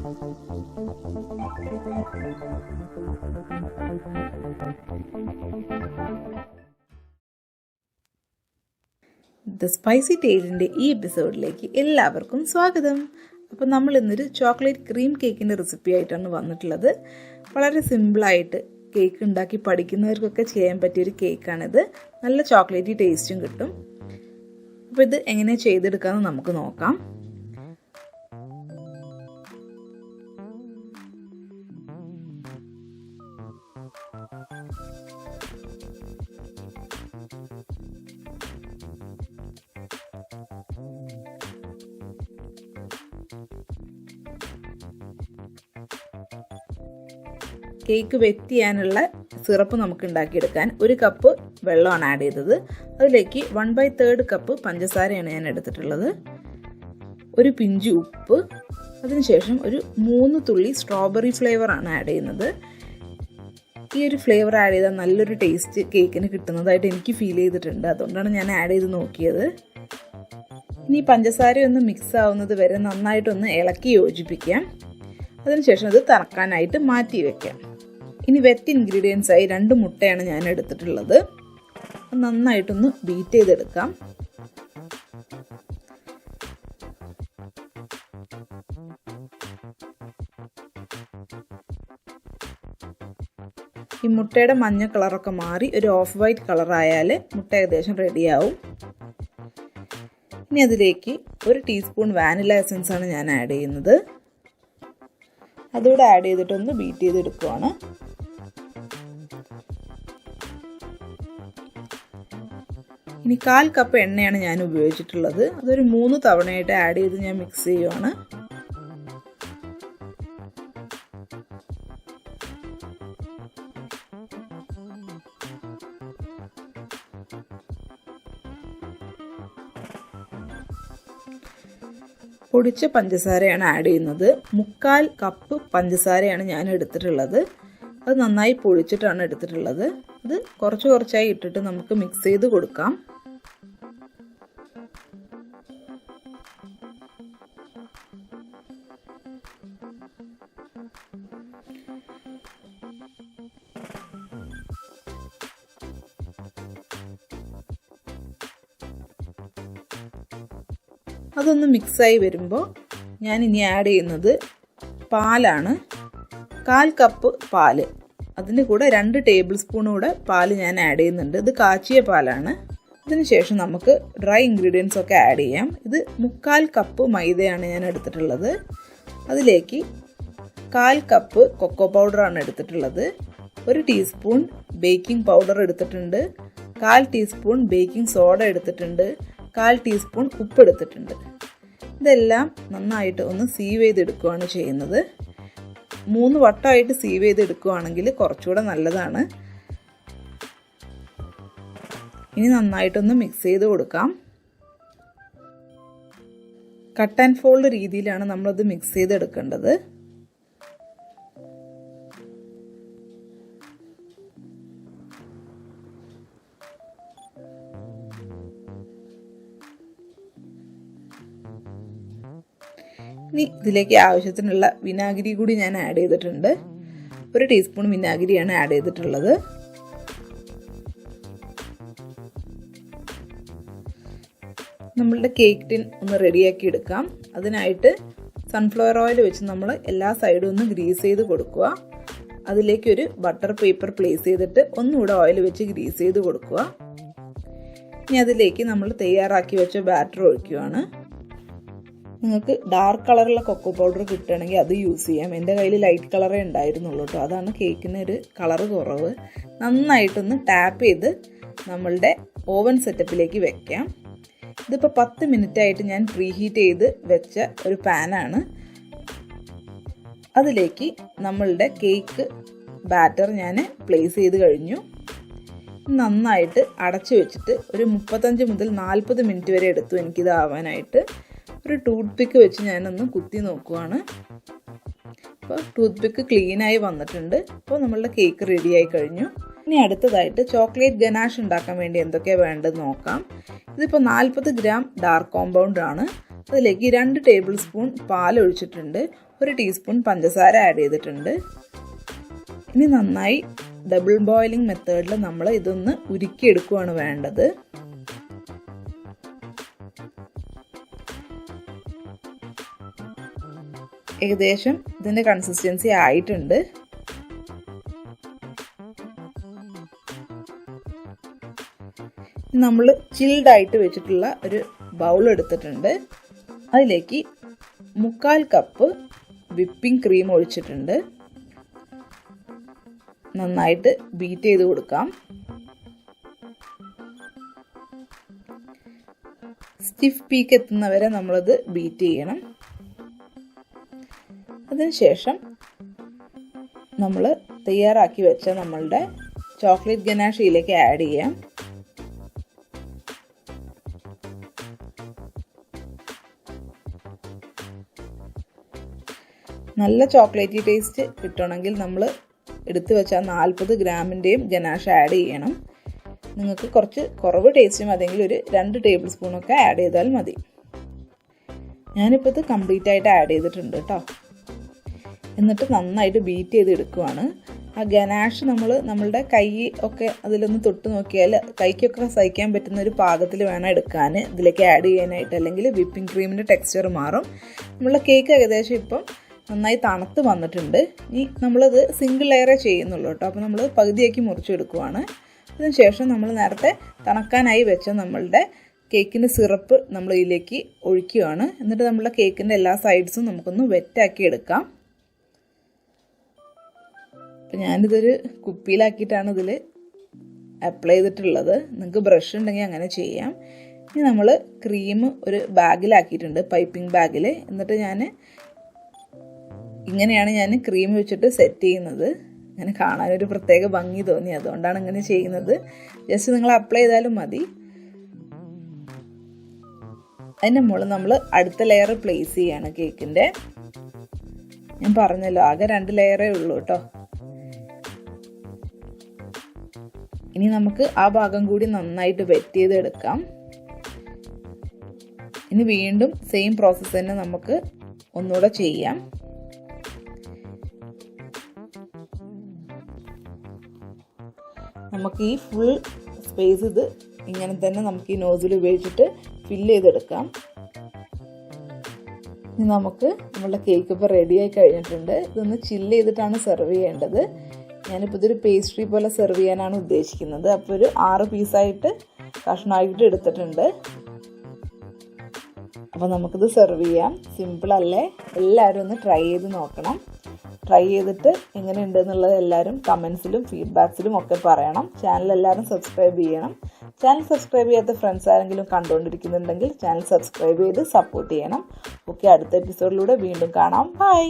The spicy ടേലിൻ്റെ ഈ എപ്പിസോഡിലേക്ക് എല്ലാവർക്കും സ്വാഗതം. അപ്പോൾ നമ്മൾ ഇന്നൊരു ചോക്ലേറ്റ് ക്രീം കേക്കിൻ്റെ റെസിപ്പി ആയിട്ടാണ് വന്നിട്ടുള്ളത്. വളരെ സിമ്പിളായിട്ട് കേക്ക് ഉണ്ടാക്കി പഠിക്കുന്നവർക്കൊക്കെ ചെയ്യാൻ പറ്റിയൊരു കേക്കാണിത്. നല്ല ചോക്ലേറ്റി ടേസ്റ്റും കിട്ടും. അപ്പോൾ ഇത് എങ്ങനെ ചെയ്തെടുക്കാമെന്ന് നമുക്ക് നോക്കാം. കേക്ക് വെറ്റ് ചെയ്യാനുള്ള സിറപ്പ് നമുക്ക് ഉണ്ടാക്കിയെടുക്കാൻ 1 കപ്പ് വെള്ളമാണ് ആഡ് ചെയ്തത്. അതിലേക്ക് 1/3 കപ്പ് പഞ്ചസാരയാണ് ഞാൻ എടുത്തിട്ടുള്ളത്. ഒരു പിഞ്ച് ഉപ്പ്, അതിനുശേഷം ഒരു 3 തുള്ളി സ്ട്രോബെറി ഫ്ലേവറാണ് ആഡ് ചെയ്യുന്നത്. ഈ ഒരു ഫ്ലേവർ ആഡ് ചെയ്താൽ നല്ലൊരു ടേസ്റ്റ് കേക്കിന് കിട്ടുന്നതായിട്ട് എനിക്ക് ഫീൽ ചെയ്തിട്ടുണ്ട്. അതുകൊണ്ടാണ് ഞാൻ ആഡ് ചെയ്ത് നോക്കിയത്. ഇനി പഞ്ചസാര ഒന്ന് മിക്സ് ആവുന്നത് വരെ നന്നായിട്ടൊന്ന് ഇളക്കി യോജിപ്പിക്കാം. അതിനുശേഷം ഇത് തണുക്കാനായിട്ട് മാറ്റി വയ്ക്കാം. ഇനി വെറ്റ് ഇൻഗ്രീഡിയൻസ് ആയി 2 മുട്ടയാണ് ഞാൻ എടുത്തിട്ടുള്ളത്. നന്നായിട്ടൊന്ന് ബീറ്റ് ചെയ്തെടുക്കാം. ഈ മുട്ടയുടെ മഞ്ഞ കളറൊക്കെ മാറി ഒരു ഓഫ് വൈറ്റ് കളറായാൽ മുട്ട ഏകദേശം റെഡിയാവും. ഇനി അതിലേക്ക് 1 ടീസ്പൂൺ വാനില എസൻസ് ആണ് ഞാൻ ആഡ് ചെയ്യുന്നത്. അതുകൂടെ ആഡ് ചെയ്തിട്ടൊന്ന് ബീറ്റ് ചെയ്തെടുക്കുവാണ്. ഇനി 1/4 കപ്പ് എണ്ണയാണ് ഞാൻ ഉപയോഗിച്ചിട്ടുള്ളത്. അതൊരു 3 തവണയായിട്ട് ആഡ് ചെയ്ത് ഞാൻ മിക്സ് ചെയ്യുവാണ്. പൊടിച്ച പഞ്ചസാരയാണ് ആഡ് ചെയ്യുന്നത്. 3/4 കപ്പ് പഞ്ചസാരയാണ് ഞാൻ എടുത്തിട്ടുള്ളത്. അത് നന്നായി പൊടിച്ചിട്ടാണ് എടുത്തിട്ടുള്ളത്. അത് കുറച്ച് കുറച്ചായി ഇട്ടിട്ട് നമുക്ക് മിക്സ് ചെയ്ത് കൊടുക്കാം. അതൊന്ന് മിക്സായി വരുമ്പോൾ ഞാൻ ഇനി ആഡ് ചെയ്യുന്നത് പാലാണ്. 1/4 കപ്പ് പാല്, അതിൻ്റെ കൂടെ 2 ടേബിൾ സ്പൂൺ കൂടെ പാല് ഞാൻ ആഡ് ചെയ്യുന്നുണ്ട്. ഇത് കാച്ചിയ പാലാണ്. അതിനുശേഷം നമുക്ക് ഡ്രൈ ഇൻഗ്രീഡിയൻസ് ഒക്കെ ആഡ് ചെയ്യാം. ഇത് 3/4 കപ്പ് മൈദയാണ് ഞാൻ എടുത്തിട്ടുള്ളത്. അതിലേക്ക് 1/4 കപ്പ് കൊക്കോ പൗഡറാണ് എടുത്തിട്ടുള്ളത്. 1 ടീസ്പൂൺ ബേക്കിംഗ് പൗഡർ എടുത്തിട്ടുണ്ട്. 1/4 ടീസ്പൂൺ ബേക്കിംഗ് സോഡ എടുത്തിട്ടുണ്ട്. 1/4 ടീസ്പൂൺ ഉപ്പ് എടുത്തിട്ടുണ്ട്. ഇതെല്ലാം നന്നായിട്ട് ഒന്ന് സീവ് ചെയ്തെടുക്കുകയാണ് ചെയ്യുന്നത്. 3 വട്ടമായിട്ട് സീവ് ചെയ്തെടുക്കുകയാണെങ്കിൽ കുറച്ചുകൂടെ നല്ലതാണ്. ഇനി നന്നായിട്ടൊന്ന് മിക്സ് ചെയ്ത് കൊടുക്കാം. കട്ട് ആൻഡ് ഫോൾഡ് രീതിയിലാണ് നമ്മളത് മിക്സ് ചെയ്തെടുക്കേണ്ടത്. ഇനി ഇതിലേക്ക് ആവശ്യത്തിനുള്ള വിനാഗിരി കൂടി ഞാൻ ആഡ് ചെയ്തിട്ടുണ്ട്. 1 ടീസ്പൂൺ വിനാഗിരിയാണ് ആഡ് ചെയ്തിട്ടുള്ളത്. നമ്മളുടെ കേക്ക് ടിൻ ഒന്ന് റെഡിയാക്കി എടുക്കാം. അതിനായിട്ട് സൺഫ്ലവർ ഓയിൽ വെച്ച് നമ്മൾ എല്ലാ സൈഡും ഒന്ന് ഗ്രീസ് ചെയ്ത് കൊടുക്കുക. അതിലേക്ക് ഒരു ബട്ടർ പേപ്പർ പ്ലേസ് ചെയ്തിട്ട് ഒന്നുകൂടെ ഓയിൽ വെച്ച് ഗ്രീസ് ചെയ്ത് കൊടുക്കുക. ഇനി അതിലേക്ക് നമ്മൾ തയ്യാറാക്കി വെച്ച ബാറ്റർ ഒഴിക്കുകയാണ്. നിങ്ങൾക്ക് ഡാർക്ക് കളറുള്ള കൊക്കോ പൗഡർ കിട്ടുകയാണെങ്കിൽ അത് യൂസ് ചെയ്യാം. എൻ്റെ കയ്യിൽ ലൈറ്റ് കളറേ ഉണ്ടായിരുന്നുള്ളൂ കേട്ടോ. അതാണ് കേക്കിന് ഒരു കളറ് കുറവ്. നന്നായിട്ടൊന്ന് ടാപ്പ് ചെയ്ത് നമ്മളുടെ ഓവൻ സെറ്റപ്പിലേക്ക് വെക്കാം. ഇതിപ്പോൾ 10 മിനിറ്റ് ആയിട്ട് ഞാൻ പ്രീ ഹീറ്റ് ചെയ്ത് വെച്ച ഒരു പാനാണ്. അതിലേക്ക് നമ്മളുടെ കേക്ക് ബാറ്റർ ഞാൻ പ്ലേസ് ചെയ്ത് കഴിഞ്ഞു. നന്നായിട്ട് അടച്ചു വെച്ചിട്ട് ഒരു 35 മുതൽ 40 മിനിറ്റ് വരെ എടുത്തു എനിക്കിത് ആവാനായിട്ട്. ഒരു ടൂത്ത് പിക്ക് വെച്ച് ഞാനൊന്ന് കുത്തി നോക്കുവാണ്. അപ്പോൾ ടൂത്ത് പിക്ക് ക്ലീനായി വന്നിട്ടുണ്ട്. അപ്പോൾ നമ്മളുടെ കേക്ക് റെഡിയായി കഴിഞ്ഞു. ഇനി അടുത്തതായിട്ട് ചോക്ലേറ്റ് ഗനാഷ് ഉണ്ടാക്കാൻ വേണ്ടി എന്തൊക്കെയാണ് വേണ്ടത് നോക്കാം. ഇതിപ്പോൾ 40 ഗ്രാം ഡാർക്ക് കോമ്പൗണ്ട് ആണ്. അതിലേക്ക് 2 ടേബിൾ സ്പൂൺ പാൽ ഒഴിച്ചിട്ടുണ്ട്. 1 ടീസ്പൂൺ പഞ്ചസാര ആഡ് ചെയ്തിട്ടുണ്ട്. ഇനി നന്നായി ഡബിൾ ബോയിലിംഗ് മെത്തേഡിൽ നമ്മൾ ഇതൊന്ന് ഉരുക്കിയെടുക്കുകയാണ് വേണ്ടത്. ഏകദേശം ഇതിൻ്റെ കൺസിസ്റ്റൻസി ആയിട്ടുണ്ട്. നമ്മൾ ചിൽഡായിട്ട് വെച്ചിട്ടുള്ള ഒരു ബൗൾ എടുത്തിട്ടുണ്ട്. അതിലേക്ക് 1/4 കപ്പ് വിപ്പിംഗ് ക്രീം ഒഴിച്ചിട്ടുണ്ട്. നന്നായിട്ട് ബീറ്റ് ചെയ്ത് കൊടുക്കാം. സ്റ്റിഫ് പീക്ക് എത്തുന്നവരെ നമ്മളത് ബീറ്റ് ചെയ്യണം. അതിനുശേഷം നമ്മൾ തയ്യാറാക്കി വെച്ച നമ്മളുടെ ചോക്ലേറ്റ് ഗനാഷയിലേക്ക് ആഡ് ചെയ്യാം. നല്ല ചോക്ലേറ്റി ടേസ്റ്റ് കിട്ടണമെങ്കിൽ നമ്മൾ എടുത്തു വെച്ചാൽ 40 ഗ്രാമിൻ്റെയും ഗനാഷ് ആഡ് ചെയ്യണം. നിങ്ങൾക്ക് കുറച്ച് കുറവ് ടേസ്റ്റ് മതിയെങ്കിൽ ഒരു 2 ടേബിൾ സ്പൂണൊക്കെ ആഡ് ചെയ്താൽ മതി. ഞാനിപ്പോൾ ഇത് കംപ്ലീറ്റ് ആയിട്ട് ആഡ് ചെയ്തിട്ടുണ്ട് കേട്ടോ. എന്നിട്ട് നന്നായിട്ട് ബീറ്റ് ചെയ്ത് എടുക്കുവാണ്. ആ ഗനാഷ് നമ്മളുടെ കൈ ഒക്കെ അതിലൊന്ന് തൊട്ട് നോക്കിയാൽ കൈക്കൊക്കെ സഹിക്കാൻ പറ്റുന്ന ഒരു പാകത്തിൽ വേണം എടുക്കാൻ, ഇതിലേക്ക് ആഡ് ചെയ്യാനായിട്ട്. അല്ലെങ്കിൽ വിപ്പിംഗ് ക്രീമിൻ്റെ ടെക്സ്ചർ മാറും. നമ്മളുടെ കേക്ക് ഏകദേശം ഇപ്പം നന്നായി തണുത്ത് വന്നിട്ടുണ്ട്. ഇനി നമ്മളത് സിംഗിൾ ലെയറേ ചെയ്യുന്നുള്ളൂ കേട്ടോ. അപ്പോൾ നമ്മൾ പകുതിയാക്കി മുറിച്ചെടുക്കുവാണ്. അതിനുശേഷം നമ്മൾ നേരത്തെ തണുക്കാനായി വെച്ച നമ്മളുടെ കേക്കിൻ്റെ സിറപ്പ് നമ്മൾ ഇതിലേക്ക് ഒഴിക്കുകയാണ്. എന്നിട്ട് നമ്മളുടെ കേക്കിൻ്റെ എല്ലാ സൈഡ്സും നമുക്കൊന്ന് വെറ്റാക്കി എടുക്കാം. അപ്പം ഞാനിതൊരു കുപ്പിയിലാക്കിയിട്ടാണ് ഇതിൽ അപ്ലൈ ചെയ്തിട്ടുള്ളത്. നിങ്ങൾക്ക് ബ്രഷ് ഉണ്ടെങ്കിൽ അങ്ങനെ ചെയ്യാം. ഇനി നമ്മൾ ക്രീം ഒരു ബാഗിലാക്കിയിട്ടുണ്ട്, പൈപ്പിംഗ് ബാഗിൽ. എന്നിട്ട് ഇങ്ങനെയാണ് ഞാൻ ക്രീം വെച്ചിട്ട് സെറ്റ് ചെയ്യുന്നത്. അങ്ങനെ കാണാനൊരു പ്രത്യേക ഭംഗി തോന്നി, അതുകൊണ്ടാണ് ഇങ്ങനെ ചെയ്യുന്നത്. ജസ്റ്റ് നിങ്ങൾ അപ്ലൈ ചെയ്താലും മതി. അതിൻ്റെ മുകളിൽ നമ്മൾ അടുത്ത ലെയർ പ്ലേസ് ചെയ്യാണ് കേക്കിൻ്റെ. ഞാൻ പറഞ്ഞല്ലോ ആകെ 2 ലെയറേ ഉള്ളൂ കേട്ടോ. ഇനി നമുക്ക് ആ ഭാഗം കൂടി നന്നായിട്ട് വെറ്റ് ചെയ്തെടുക്കാം. ഇനി വീണ്ടും സെയിം പ്രോസസ്സ് തന്നെ നമുക്ക് ഒന്നുകൂടെ ചെയ്യാം. നമുക്ക് ഈ ഫുൾ സ്പേസ് ഇത് ഇങ്ങനെ തന്നെ നമുക്ക് ഈ നോസിൽ ഉപയോഗിച്ചിട്ട് ഫില്ല് ചെയ്തെടുക്കാം. ഇനി നമുക്ക് നമ്മളുടെ കേക്ക് ഇപ്പോൾ റെഡിയായി കഴിഞ്ഞിട്ടുണ്ട്. ഇതൊന്ന് ചില്ല് ചെയ്തിട്ടാണ് സെർവ് ചെയ്യേണ്ടത്. ഞാനിപ്പോൾ ഇതൊരു പേസ്ട്രി പോലെ സെർവ് ചെയ്യാനാണ് ഉദ്ദേശിക്കുന്നത്. അപ്പോൾ ഒരു 6 പീസായിട്ട് കഷ്ണമായിട്ട് എടുത്തിട്ടുണ്ട്. അപ്പോൾ നമുക്കിത് സെർവ് ചെയ്യാം. സിമ്പിളല്ലേ? എല്ലാവരും ഒന്ന് ട്രൈ ചെയ്ത് നോക്കണം. ട്രൈ ചെയ്തിട്ട് എങ്ങനെയുണ്ട് എന്നുള്ളത് എല്ലാവരും കമൻസിലും ഫീഡ്ബാക്സിലും ഒക്കെ പറയണം. ചാനൽ എല്ലാവരും സബ്സ്ക്രൈബ് ചെയ്യണം. ചാനൽ സബ്സ്ക്രൈബ് ചെയ്യാത്ത ഫ്രണ്ട്സ് ആരെങ്കിലും കണ്ടുകൊണ്ടിരിക്കുന്നുണ്ടെങ്കിൽ ചാനൽ സബ്സ്ക്രൈബ് ചെയ്ത് സപ്പോർട്ട് ചെയ്യണം. ഓക്കെ, അടുത്ത എപ്പിസോഡിലൂടെ വീണ്ടും കാണാം. ബൈ.